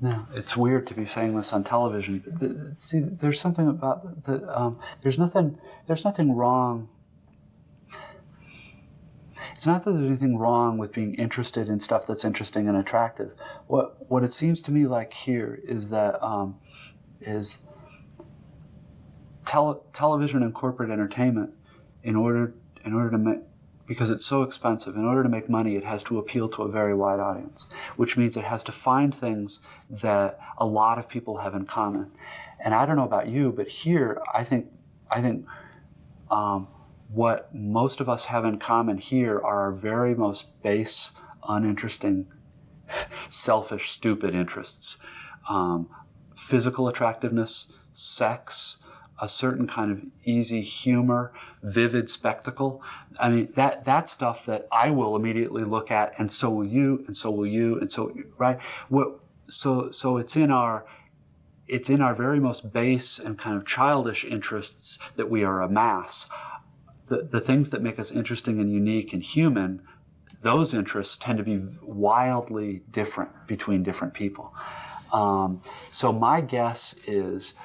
No, it's weird to be saying this on television. But see, there's something about there's nothing wrong. It's not that there's anything wrong with being interested in stuff that's interesting and attractive. What it seems to me like here is that television and corporate entertainment, in order to make, because it's so expensive, in order to make money, it has to appeal to a very wide audience, which means it has to find things that a lot of people have in common. And I don't know about you, but here, I think what most of us have in common here are our very most base, uninteresting, selfish, stupid interests. Physical attractiveness, sex, a certain kind of easy humor, vivid spectacle. I mean, that stuff that I will immediately look at, and so will you, and so will you, and so, right? So it's in our very most base and kind of childish interests that we are a mass. The things that make us interesting and unique and human, those interests tend to be wildly different between different people. So my guess is,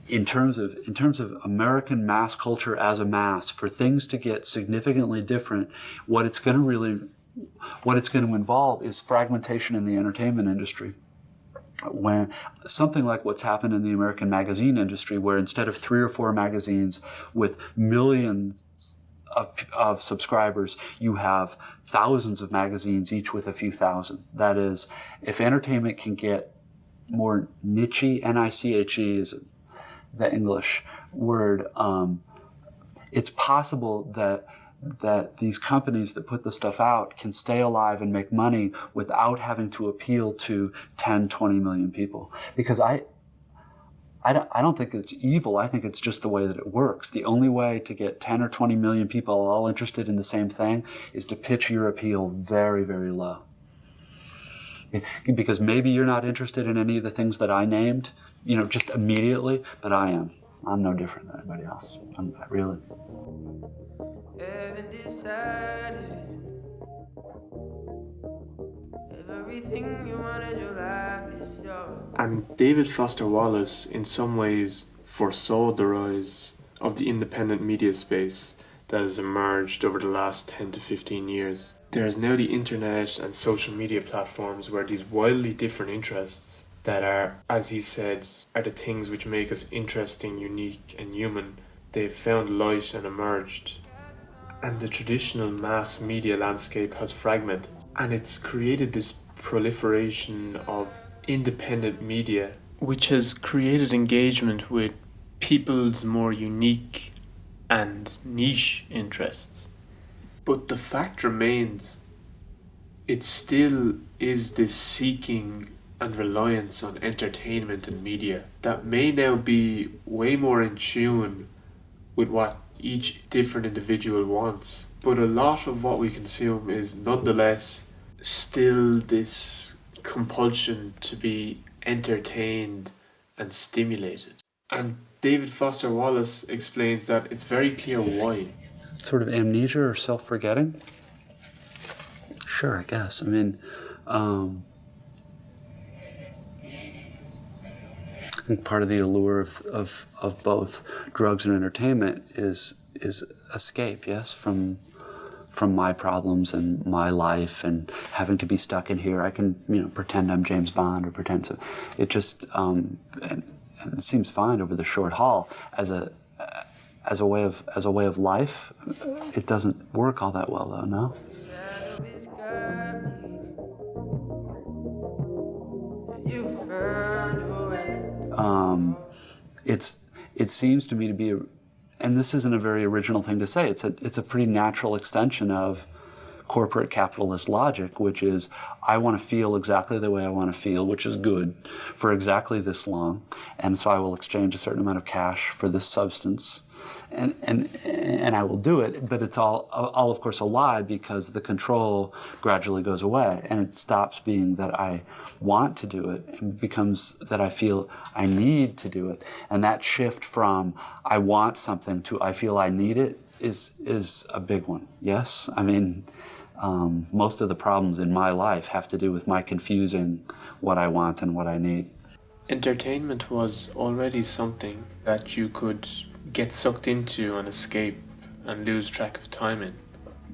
in terms of American mass culture as a mass, for things to get significantly different, what it's going to involve is fragmentation in the entertainment industry. When something like what's happened in the American magazine industry, where instead of 3 or 4 magazines with millions of subscribers, you have thousands of magazines, each with a few thousand. That is, if entertainment can get more niche-y, N-I-C-H-E is the English word, it's possible that these companies that put the stuff out can stay alive and make money without having to appeal to 10, 20 million people. Because I don't think it's evil. I think it's just the way that it works. The only way to get 10 or 20 million people all interested in the same thing is to pitch your appeal very, very low. Because maybe you're not interested in any of the things that I named, just immediately, but I am. I'm no different than anybody else. Really. Haven't decided everything you wanted your life is yours. And David Foster Wallace, in some ways, foresaw the rise of the independent media space that has emerged over the last 10 to 15 years. There is now the internet and social media platforms where these wildly different interests that are, as he said, are the things which make us interesting, unique and human, they've found light and emerged. And the traditional mass media landscape has fragmented, and it's created this proliferation of independent media, which has created engagement with people's more unique and niche interests. But the fact remains, it still is this seeking and reliance on entertainment and media that may now be way more in tune with what each different individual wants. But a lot of what we consume is nonetheless still this compulsion to be entertained and stimulated. And David Foster Wallace explains that it's very clear why. Sort of amnesia or self-forgetting? Sure, I guess. I mean, I think part of the allure of both drugs and entertainment is escape, yes, from my problems and my life and having to be stuck in here. I can, pretend I'm James Bond or pretend to. It just and it seems fine over the short haul as a way of life. It doesn't work all that well, though. No. It seems to me to be and this isn't a very original thing to say. It's a pretty natural extension of corporate capitalist logic, which is I want to feel exactly the way I want to feel, which is good, for exactly this long, and so I will exchange a certain amount of cash for this substance, and I will do it. But it's all of course a lie, because the control gradually goes away, and it stops being that I want to do it and becomes that I feel I need to do it. And that shift from I want something to I feel I need it is a big one. Yes, I mean. Most of the problems in my life have to do with my confusing what I want and what I need. Entertainment was already something that you could get sucked into and escape and lose track of time in.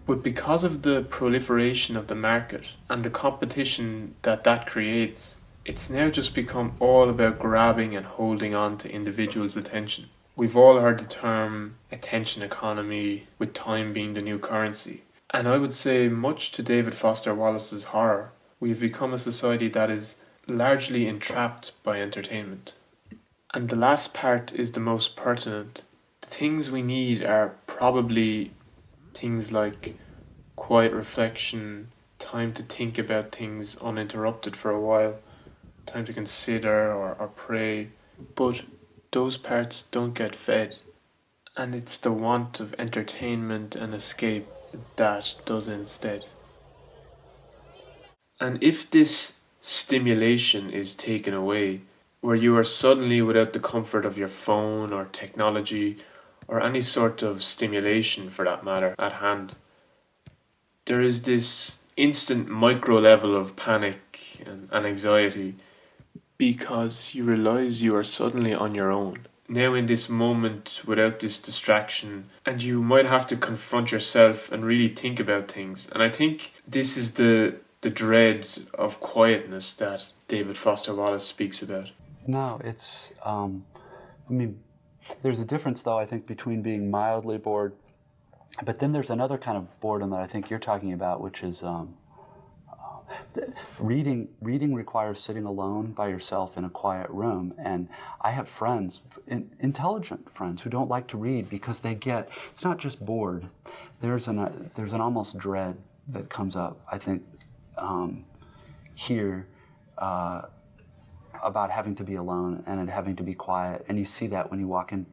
But because of the proliferation of the market and the competition that creates, it's now just become all about grabbing and holding on to individuals' attention. We've all heard the term attention economy, with time being the new currency. And I would say, much to David Foster Wallace's horror, we've become a society that is largely entrapped by entertainment. And the last part is the most pertinent. The things we need are probably things like quiet reflection, time to think about things uninterrupted for a while, time to consider or pray. But those parts don't get fed. And it's the want of entertainment and escape that does instead. And if this stimulation is taken away, where you are suddenly without the comfort of your phone or technology or any sort of stimulation for that matter at hand, there is this instant micro level of panic and anxiety because you realize you are suddenly on your own. Now in this moment without this distraction, and you might have to confront yourself and really think about things. And I think this is the dread of quietness that David Foster Wallace speaks about. No, it's, there's a difference though, I think, between being mildly bored, but then there's another kind of boredom that I think you're talking about, which is reading requires sitting alone by yourself in a quiet room, and I have friends, intelligent friends, who don't like to read because it's not just bored. There's an almost dread that comes up, I think, here about having to be alone and having to be quiet, and you see that when you walk in.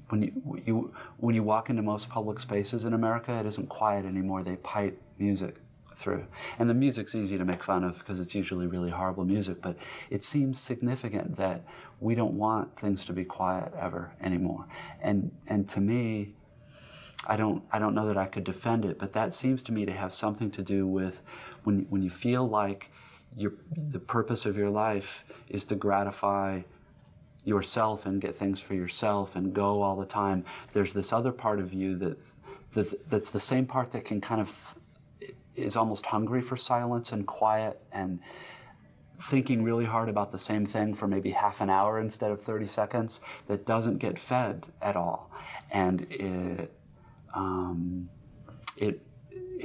When you walk into most public spaces in America, it isn't quiet anymore. They pipe music through. And the music's easy to make fun of because it's usually really horrible music, but it seems significant that we don't want things to be quiet ever anymore. And to me, I don't know that I could defend it, but that seems to me to have something to do with when you feel like the purpose of your life is to gratify yourself and get things for yourself and go all the time. There's this other part of you that's the same part that can kind of is almost hungry for silence and quiet and thinking really hard about the same thing for maybe half an hour instead of 30 seconds, that doesn't get fed at all. And it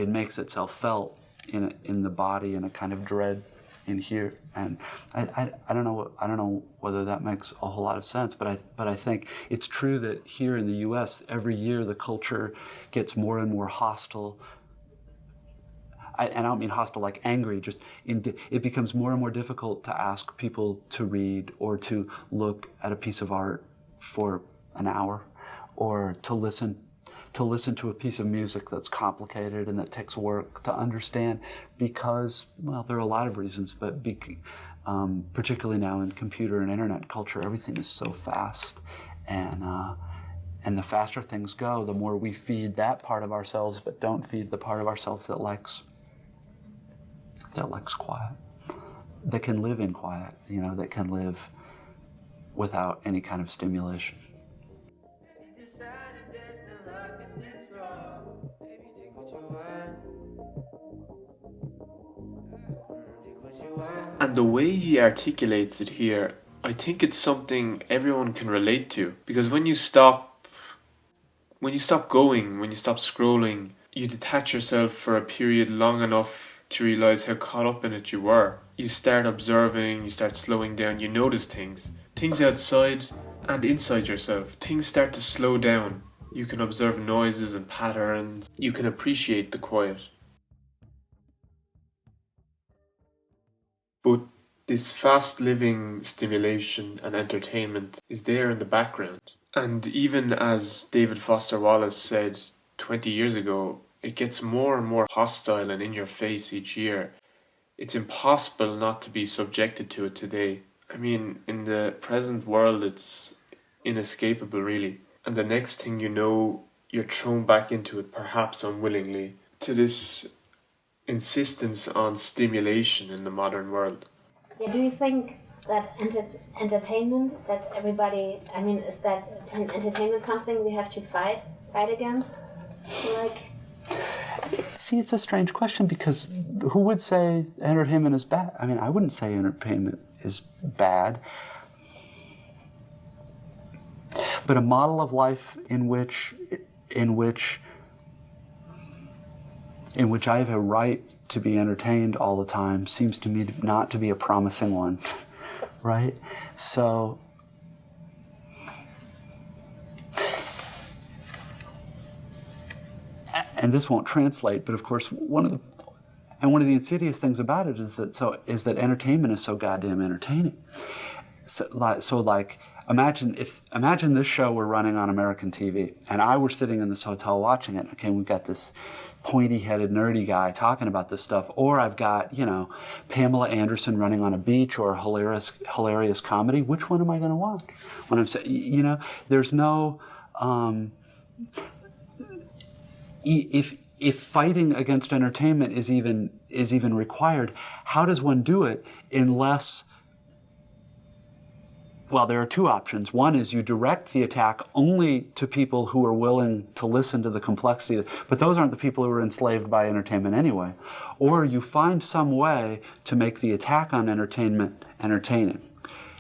makes itself felt in the body in a kind of dread in here. And I don't know whether that makes a whole lot of sense, but I think it's true that here in the US, every year the culture gets more and more hostile. And I don't mean hostile like angry, just it becomes more and more difficult to ask people to read or to look at a piece of art for an hour or to listen to a piece of music that's complicated and that takes work to understand because, well, there are a lot of reasons, but particularly now in computer and internet culture, everything is so fast. And the faster things go, the more we feed that part of ourselves, but don't feed the part of ourselves that likes quiet, that can live in quiet, that can live without any kind of stimulation. And the way he articulates it here, I think it's something everyone can relate to. Because when you stop going, when you stop scrolling, you detach yourself for a period long enough to realize how caught up in it you were. You start observing, you start slowing down, you notice things outside and inside yourself. Things start to slow down. You can observe noises and patterns. You can appreciate the quiet. But this fast living stimulation and entertainment is there in the background. And even as David Foster Wallace said 20 years ago, it gets more and more hostile and in your face each year. It's impossible not to be subjected to it today. I mean, in the present world, it's inescapable, really. And the next thing you know, you're thrown back into it, perhaps unwillingly, to this insistence on stimulation in the modern world. Yeah, do you think that entertainment, that everybody, I mean, is that entertainment something we have to fight against? Like, See, it's a strange question because who would say entertainment is bad? I mean, I wouldn't say entertainment is bad. But a model of life in which I have a right to be entertained all the time seems to me not to be a promising one, right? So, and this won't translate, but of course one of the insidious things about it is that entertainment is so goddamn entertaining. So like imagine this show were running on American TV and I were sitting in this hotel watching it. Okay, we've got this pointy-headed nerdy guy talking about this stuff, or I've got, Pamela Anderson running on a beach, or a hilarious comedy. Which one am I going to watch? When I'm saying, there's no if fighting against entertainment is even required, how does one do it unless? Well, there are two options. One is you direct the attack only to people who are willing to listen to the complexity, but those aren't the people who are enslaved by entertainment anyway. Or you find some way to make the attack on entertainment entertaining,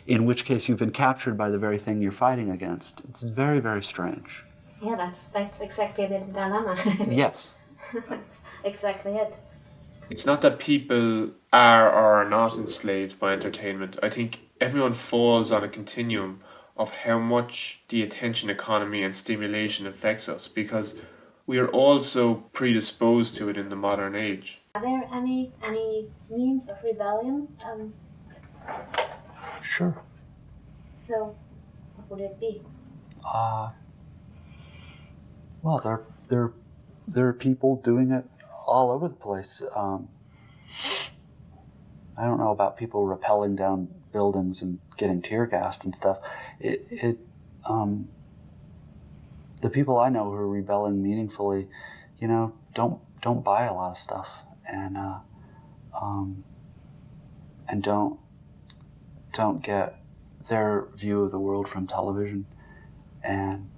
in which case you've been captured by the very thing you're fighting against. It's very, very strange. Yeah, that's exactly the dilemma. Yes. That's exactly it. It's not that people are or are not enslaved by entertainment. I think everyone falls on a continuum of how much the attention economy and stimulation affects us, because we are also predisposed to it in the modern age. Are there any means of rebellion? Sure. So, what would it be? Well, there are people doing it all over the place. I don't know about people rappelling down buildings and getting tear gassed and stuff. The people I know who are rebelling meaningfully, don't buy a lot of stuff and don't get their view of the world from television, and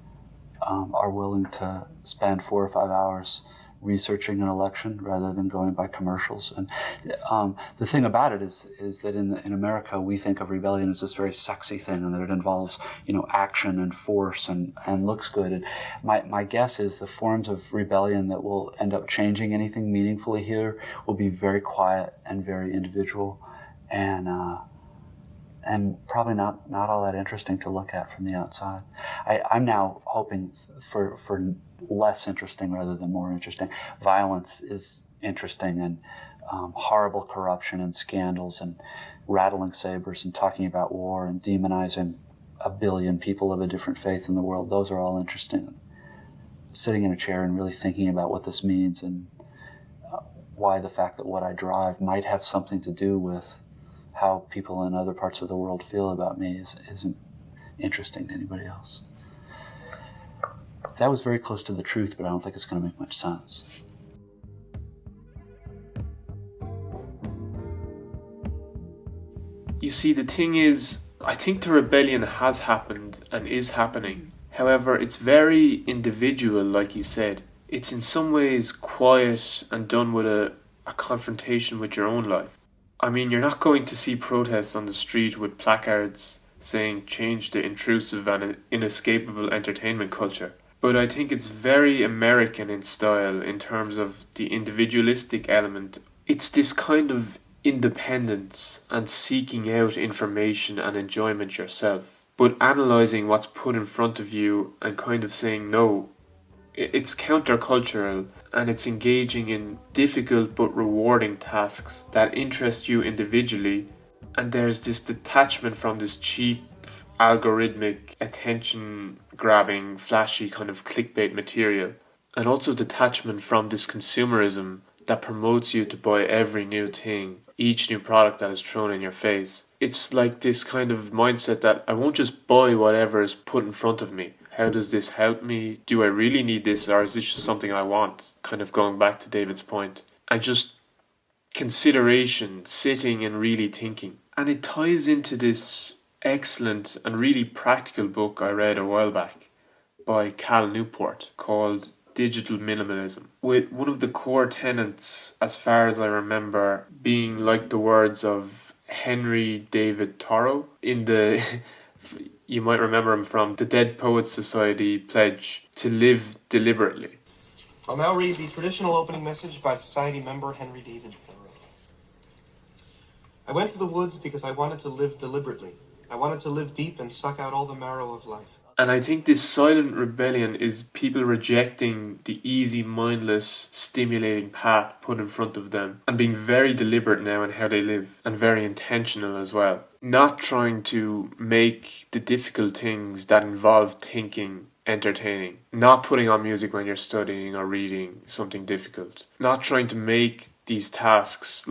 are willing to spend 4 or 5 hours researching an election rather than going by commercials. And the thing about it is that in America we think of rebellion as this very sexy thing, and that it involves action and force and looks good. And my guess is the forms of rebellion that will end up changing anything meaningfully here will be very quiet and very individual, and probably not all that interesting to look at from the outside. I'm now hoping for less interesting rather than more interesting. Violence is interesting, and horrible corruption and scandals and rattling sabers and talking about war and demonizing a billion people of a different faith in the world. Those are all interesting. Sitting in a chair and really thinking about what this means and why the fact that what I drive might have something to do with how people in other parts of the world feel about me isn't interesting to anybody else. That was very close to the truth, but I don't think it's going to make much sense. You see, the thing is, I think the rebellion has happened and is happening. However, it's very individual, like you said. It's in some ways quiet and done with a confrontation with your own life. I mean, you're not going to see protests on the street with placards saying change the intrusive and inescapable entertainment culture. But I think it's very American in style in terms of the individualistic element. It's this kind of independence and seeking out information and enjoyment yourself, but analysing what's put in front of you and kind of saying no. It's countercultural, and it's engaging in difficult but rewarding tasks that interest you individually, and there's this detachment from this cheap, algorithmic, attention-grabbing, flashy kind of clickbait material, and also detachment from this consumerism that promotes you to buy every new thing, each new product that is thrown in your face. It's like this kind of mindset that I won't just buy whatever is put in front of me. How does this help me? Do I really need this, or is this just something I want? Kind of going back to David's point. And just consideration, sitting and really thinking. And it ties into this excellent and really practical book I read a while back by Cal Newport called Digital Minimalism, with one of the core tenets, as far as I remember, being like the words of Henry David Thoreau in the you might remember him from the Dead Poets Society pledge to live deliberately. I'll now read the traditional opening message by Society member Henry David Thoreau. I went to the woods because I wanted to live deliberately. I wanted to live deep and suck out all the marrow of life. And I think this silent rebellion is people rejecting the easy, mindless, stimulating path put in front of them and being very deliberate now in how they live and very intentional as well. Not trying to make the difficult things that involve thinking entertaining. Not putting on music when you're studying or reading something difficult. Not trying to make these tasks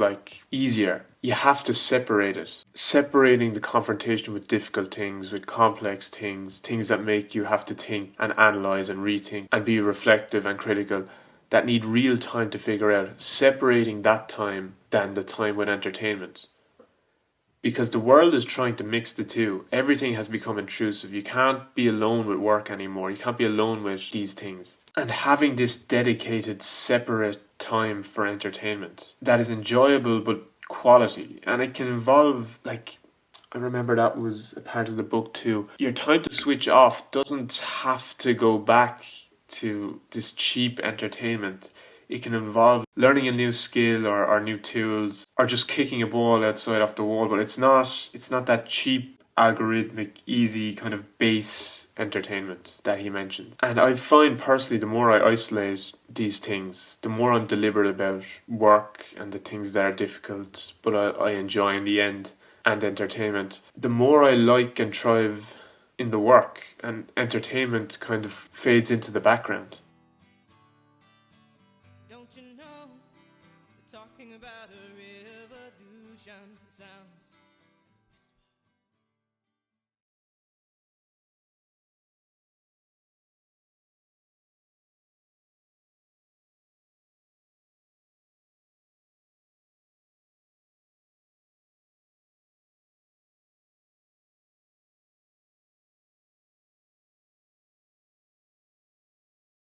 easier. You have to separate it. Separating the confrontation with difficult things, with complex things, things that make you have to think and analyse and rethink and be reflective and critical, that need real time to figure out. Separating that time than the time with entertainment. Because the world is trying to mix the two. Everything has become intrusive. You can't be alone with work anymore. You can't be alone with these things. And having this dedicated, separate time for entertainment that is enjoyable but quality. And it can involve, I remember that was a part of the book too. Your time to switch off doesn't have to go back to this cheap entertainment. It can involve learning a new skill or new tools or just kicking a ball outside off the wall, but it's not that cheap, algorithmic, easy kind of base entertainment that he mentions. And I find personally the more I isolate these things, the more I'm deliberate about work and the things that are difficult but I enjoy in the end and entertainment, the more I like and thrive in the work, and entertainment kind of fades into the background. Don't you know, talking about